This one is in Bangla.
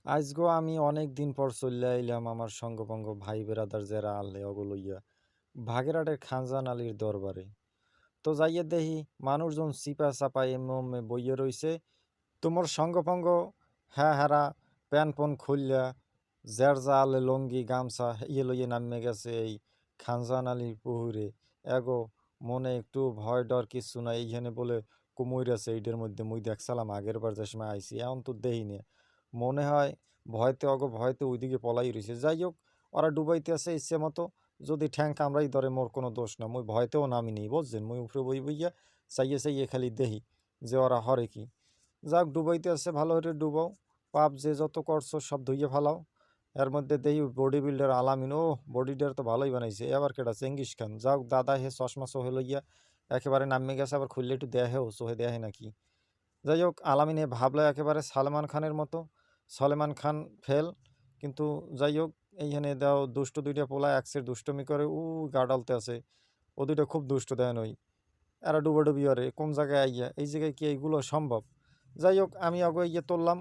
আইজগো আমি অনেক দিন পর চইল্লা আইলাম আমার সঙ্গপঙ্গ ভাই বেরাদার যারা আনলে ওগুলো ইয়া ভাগেরহাটের খানজান আলীর দরবারে। তো যাইয়ে দেখি মানুষজন চিপা চাপা এমে বইয়ে রইছে। তোমার সঙ্গপঙ্গ হ্যাঁ হারা প্যান পন খুললা জের যা আলে লঙ্গি গামছা ইয়ে লইয়ে নামে গেছে এই খানজান আলীর পুহুরে। এগো মনে একটু ভয় ডর কিচ্ছু না, এইখানে বলে কুমইর আছে এইটার মধ্যে। মুই দেখছিলাম আগের বার যে সময় আইসি, এখন তো দেখিনি। মনে হয় ভয়তে ওইদিকে পলাই রয়েছে। যাই হোক, ওরা ডুবাইতে আছে ইচ্ছে মতো, যদি ঠ্যাং কামড়াই ধরে মোর কোনো দোষ না। মুই ভয়তেও নামিনি, বুঝছেন? মুই উপরে বই বইয়া চাইয়ে খালি দেখি যে ওরা হরে কি। যাক, ডুবাইতে আছে ভালো করে ডুবাও, পাপ যে যত করছো সব ধুইয়ে ফেলাও। এর মধ্যে দেখি বডি বিল্ডার আলামিন, ও বডিটার তো ভালোই বানাইছে। এবার কেটা চেঙ্গিস খান। যাক দাদা হে চশমা চোহে লইয়া একেবারে নামে গেছে, আবার খুললে একটু দেহেও চোহে দেহে নাকি। যাই হোক, আলামিনে ভাবলো একেবারে সালমান খানের মতো। সলেমান খান ফেল। কিন্তু যাই হোক, এইখানে দাও দুষ্ট দুইটা পোলা একসের দুষ্টমি করে ও গাডালতে আছে। ও দুইটা খুব দুষ্ট দেন ওই। এরা ডুবোডুবি করে কোন জায়গায় আইয়া, এই জায়গায় কি এইগুলো সম্ভব? যাই হোক, আমি আগে ইয়ে তুললাম,